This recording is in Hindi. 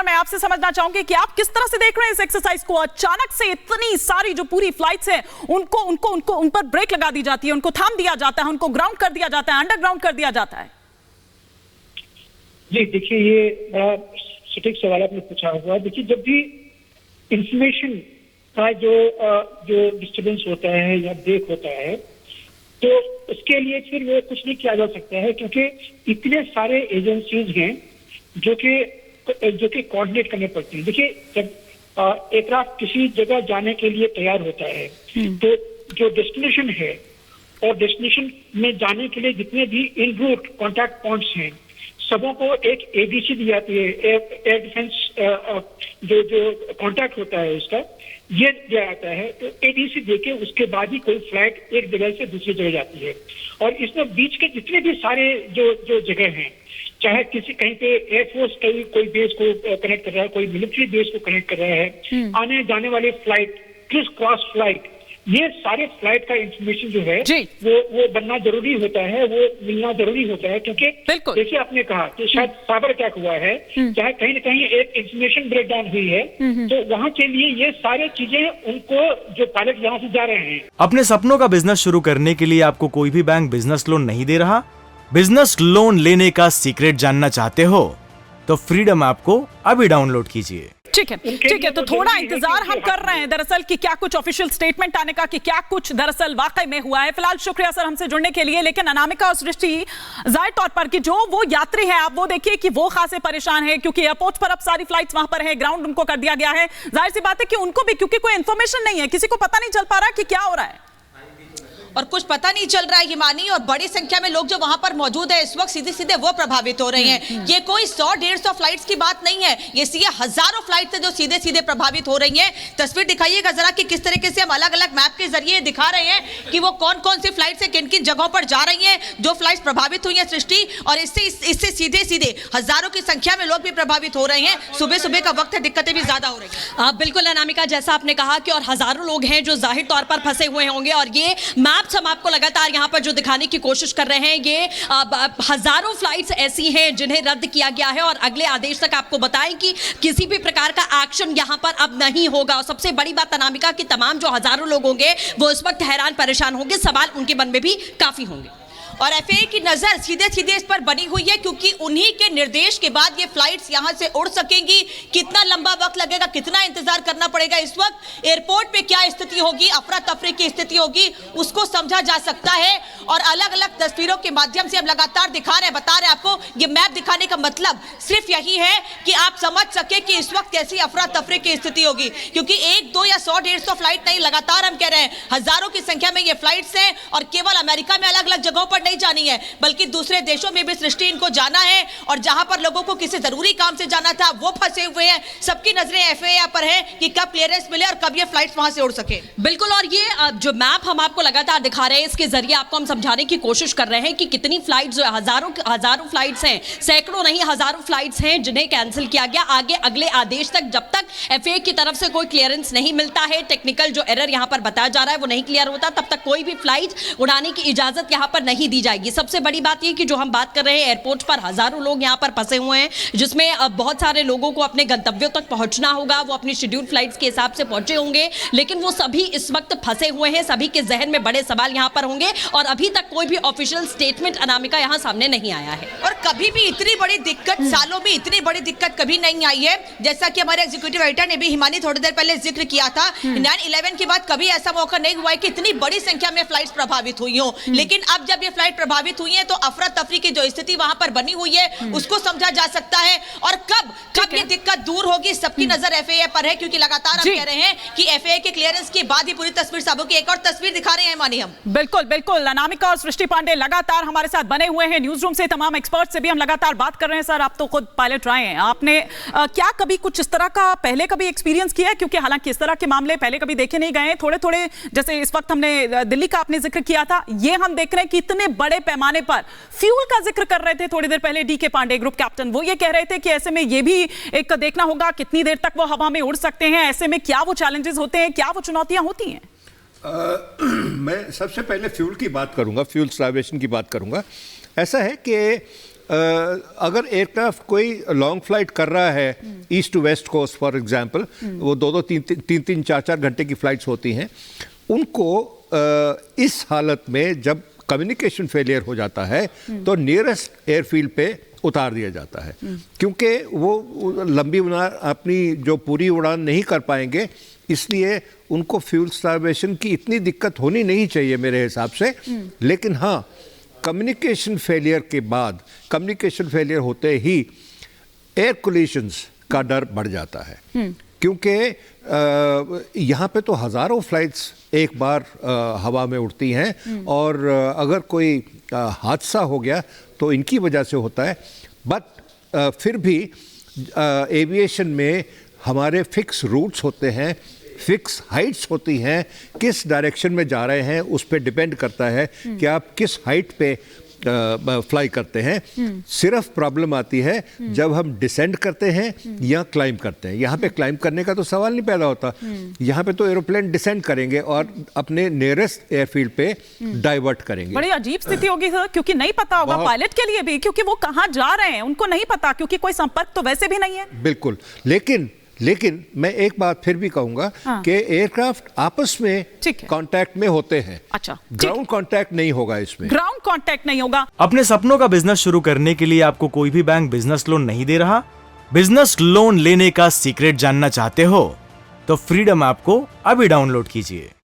मैं आपसे समझना चाहूंगी कि आप किस तरह से देख रहे हैं इस एक्सरसाइज को। अचानक से इतनी सारी जो पूरी फ्लाइट्स हैं उन पर ब्रेक लगा दी जाती है, उनको थाम दिया जाता है, उनको ग्राउंड कर दिया जाता है, अंडरग्राउंड कर दिया जाता है। जी देखिए, ये बड़ा सटीक सवाल आपने पूछा हुआ। देखिए, जब भी इंफॉर्मेशन का जो डिस्टर्बेंस होता है या ब्रेक होता है, तो उसके लिए फिर वो कुछ नहीं किया जा सकता है, क्योंकि इतने सारे एजेंसीज हैं जो कि कोऑर्डिनेट करने पड़ती हैं। देखिए, जब एयरक्राफ्ट किसी जगह जाने के लिए तैयार होता है, तो जो डेस्टिनेशन है और डेस्टिनेशन में जाने के लिए जितने भी इन रूट कॉन्टैक्ट पॉइंट्स हैं, सबों को एक एडीसी दी जाती है, एयर डिफेंस जो कॉन्टैक्ट होता है उसका ये दिया जाता है। तो एडीसी देके उसके बाद ही कोई फ्लाइट एक जगह से दूसरी जगह जाती है। और इसमें बीच के जितने भी सारे जो जगह हैं, चाहे कहीं पे एयरफोर्स कोई बेस को कनेक्ट कर रहा है, कोई मिलिट्री बेस को कनेक्ट कर रहा है, आने जाने वाले फ्लाइट, क्रिस क्रॉस फ्लाइट, ये सारे फ्लाइट का इंफॉर्मेशन जो है वो बनना जरूरी होता है, वो मिलना जरूरी होता है। क्योंकि जैसे आपने कहा कि शायद साइबर अटैक हुआ है, चाहे कहीं ना कहीं एक इंफॉर्मेशन ब्रेकडाउन हुई है, तो वहाँ के लिए ये सारे चीजें उनको जो पायलट यहाँ से जा रहे हैं। अपने सपनों का बिजनेस शुरू करने के लिए आपको कोई भी बैंक बिजनेस लोन नहीं दे रहा? बिजनेस लोन लेने का सीक्रेट जानना चाहते हो तो फ्रीडम ऐप को अभी डाउनलोड कीजिए। ठीक है, तो थोड़ा इंतजार हम कर रहे हैं दरअसल कि क्या कुछ ऑफिशियल स्टेटमेंट आने का, कि क्या कुछ दरअसल वाकई में हुआ है। फिलहाल शुक्रिया सर हमसे जुड़ने के लिए। लेकिन अनामिका और सृष्टि, जाहिर तौर पर कि जो वो यात्री हैं, आप वो देखिए कि वो खासे परेशान है, क्योंकि एयरपोर्ट पर अब सारी फ्लाइट्स वहां पर है, ग्राउंड उनको कर दिया गया है। जाहिर सी बात है कि उनको भी, क्योंकि कोई इंफॉर्मेशन नहीं है, किसी को पता नहीं चल पा रहा कि क्या हो रहा है और कुछ पता नहीं चल रहा है हिमानी। और बड़ी संख्या में लोग जो वहां पर मौजूद है इस वक्त, सीधे सीधे वो प्रभावित हो रहे हैं। ये कोई 100-150 फ्लाइट्स की बात नहीं है, ये हजारों फ्लाइट्स है जो सीधे सीधे प्रभावित हो रही हैं। तस्वीर दिखाइएगा जरा कि किस तरीके से हम अलग अलग मैप के जरिए दिखा रहे हैं कि वो कौन कौन सी फ्लाइट से किन किन जगहों पर जा रही हैं, जो फ्लाइट्स प्रभावित हुई है सृष्टि। और इससे सीधे सीधे हजारों की संख्या में लोग भी प्रभावित हो रहे हैं। सुबह सुबह का वक्त है, दिक्कतें भी ज्यादा हो रही है। बिल्कुल अनामिका, जैसा आपने कहा कि और हजारों लोग हैं जो जाहिर तौर पर फंसे हुए होंगे। और ये मैप्स हम आपको लगातार यहाँ पर जो दिखाने की कोशिश कर रहे हैं, ये हजारों फ्लाइट्स ऐसी हैं जिन्हें रद्द किया गया है और अगले आदेश तक आपको बताएं कि किसी भी प्रकार का एक्शन यहाँ पर अब नहीं होगा। और सबसे बड़ी बात अनामिका कि तमाम जो हजारों लोग होंगे वो इस वक्त हैरान परेशान होंगे, सवाल उनके मन में भी काफी होंगे। और एफएए की नजर सीधे सीधे इस पर बनी हुई है, क्योंकि उन्हीं के निर्देश के बाद ये फ्लाइट्स यहां से उड़ सकेंगी। कितना लंबा वक्त लगेगा, कितना इंतजार करना पड़ेगा, इस वक्त एयरपोर्ट पे क्या स्थिति होगी, अफरा तफरी की स्थिति होगी, उसको समझा जा सकता है। और अलग अलग तस्वीरों के माध्यम से हम लगातार दिखा रहे हैं, बता रहे हैं आपको। ये मैप दिखाने का मतलब सिर्फ यही है कि आप समझ सके कि इस वक्त कैसी अफरा तफरी की स्थिति होगी, क्योंकि 1, 2 या 100-150 फ्लाइट नहीं, लगातार हम कह रहे हैं हजारों की संख्या में ये फ्लाइट्स हैं। और केवल अमेरिका में अलग अलग जगहों पर नहीं जानी है, बल्कि दूसरे देशों में भी सृष्टि इनको जाना है। और जहां पर लोगों को किसी जरूरी काम से जाना था वो फंसे हुए हैं। सबकी नजरें एफएए पर है कि कब क्लियरेंस मिले और कब ये फ्लाइट्स वहां से उड़ सके। बिल्कुल, और ये जो मैप हम आपको लगातार दिखा रहे हैं, इसके जरिए आपको हम समझाने की कोशिश कर रहे हैं कि कितनी फ्लाइट्स जो हजारों फ्लाइट्स हैं, सैकड़ों नहीं हजारों फ्लाइट्स हैं जिन्हें कैंसिल किया गया। आगे अगले आदेश तक जब तक एफएए की तरफ से कोई क्लियरेंस नहीं मिलता है, टेक्निकल जो एरर यहां पर बताया जा रहा है वो नहीं क्लियर होता, तब तक कोई भी फ्लाइट उड़ाने की इजाजत यहां पर नहीं दी जाएगी। सबसे बड़ी बात यह कि जो हम बात कर रहे हैं, एयरपोर्ट पर हजारों लोग यहां पर फंसे हुए हैं, जिसमें बहुत सारे लोगों को अपने गंतव्यों तक पहुंचना होगा। वो अपनी शेड्यूल फ्लाइट्स के हिसाब से पहुंचे होंगे, लेकिन वो सभी इस वक्त फंसे हुए हैं। सभी के जहन में बड़े सवाल यहां पर होंगे और अभी तक कोई भी ऑफिशियल स्टेटमेंट अनामिका यहां सामने नहीं आया है। और कभी भी इतनी बड़ी दिक्कत, सालों में इतनी बड़ी दिक्कत कभी नहीं आई है। जैसा कि हमारे एग्जीक्यूटिव एडिटर ने भी हिमानी थोड़ी देर पहले जिक्र किया था, 9/11 के बाद कभी ऐसा मौका नहीं हुआ है कि इतनी बड़ी संख्या में फ्लाइट्स प्रभावित हुई हो। लेकिन अब जब ये फ्लाइट प्रभावित हुई है तो अफरा तफरी की जो स्थिति वहां पर बनी हुई है उसको समझा जा सकता है। और कब ये दिक्कत दूर होगी, सबकी नजर एफएए पर है, क्योंकि लगातार हम कह रहे हैं कि एफएए के क्लियरेंस के बाद ही पूरी तस्वीर साबू की। एक और तस्वीर दिखा रहे हैं मानी हम। बिल्कुल अनामिका और सृष्टि पांडे लगातार हमारे साथ बने हुए हैं। न्यूज रूम से तमाम एक्सपर्ट से भी हम लगातार बात कर रहे हैं। सर, आप तो खुद पायलट रहे हैं, आपने क्या कभी कुछ इस तरह का पहले कभी एक्सपीरियंस किया है? क्योंकि हालांकि इस तरह के मामले पहले कभी देखे नहीं गए हैं, थोड़े जैसे इस वक्त हमने दिल्ली का आपने जिक्र किया था, ये हम देख रहे हैं कि इतने बड़े पैमाने पर फ्यूल का जिक्र कर रहे थे थोड़ी देर पहले डीके पांडे ग्रुप कैप्टन, वो ये कह रहे थे कि ऐसे में ये भी एक देखना होगा कितनी देर तक वो हवा में उड़ सकते हैं, ऐसे में क्या वो चैलेंजेस होते हैं, क्या वो चुनौतियां होती हैं? मैं सबसे पहले फ्यूल की बात करूंगा, फ्यूल स्टार्वेशन की बात करूंगा। ऐसा है कि अगर एयरक्राफ्ट कोई लॉन्ग फ्लाइट कर रहा है east to west coast for example, वो 2-3 4 घंटे की फ्लाइट्स होती हैं, उनको इस हालत में जब कम्युनिकेशन फेलियर हो जाता है तो नियरेस्ट एयरफील्ड पे उतार दिया जाता है, क्योंकि वो लंबी उड़ान अपनी जो पूरी उड़ान नहीं कर पाएंगे, इसलिए उनको फ्यूल स्टार्वेशन की इतनी दिक्कत होनी नहीं चाहिए मेरे हिसाब से। लेकिन हाँ, कम्युनिकेशन फेलियर के बाद, कम्युनिकेशन फेलियर होते ही एयर कोलिशंस का डर बढ़ जाता है, क्योंकि यहाँ पे तो हज़ारों फ्लाइट्स एक बार हवा में उड़ती हैं और अगर कोई हादसा हो गया तो इनकी वजह से होता है। बट फिर भी एविएशन में हमारे फिक्स रूट्स होते हैं, फिक्स हाइट्स होती हैं, किस डायरेक्शन में जा रहे हैं उस पर डिपेंड करता है कि आप किस हाइट पे फ्लाई करते हैं। सिर्फ प्रॉब्लम आती है जब हम डिसेंड करते हैं या क्लाइंब करते हैं। यहाँ पे क्लाइंब करने का तो सवाल नहीं पैदा होता, यहाँ पे तो एरोप्लेन डिसेंड करेंगे और अपने नियरेस्ट एयरफील्ड पे डाइवर्ट करेंगे। बड़ी अजीब स्थिति होगी सर, क्योंकि नहीं पता होगा पायलट के लिए भी, क्योंकि वो कहाँ जा रहे हैं उनको नहीं पता, क्योंकि कोई संपर्क तो वैसे भी नहीं है। बिल्कुल, लेकिन मैं एक बात फिर भी कहूंगा कि एयरक्राफ्ट आपस में कांटेक्ट में होते हैं। अच्छा, ग्राउंड कांटेक्ट नहीं होगा इसमें, ग्राउंड कांटेक्ट नहीं होगा। अपने सपनों का बिजनेस शुरू करने के लिए आपको कोई भी बैंक बिजनेस लोन नहीं दे रहा? बिजनेस लोन लेने का सीक्रेट जानना चाहते हो तो फ्रीडम ऐप को अभी डाउनलोड कीजिए।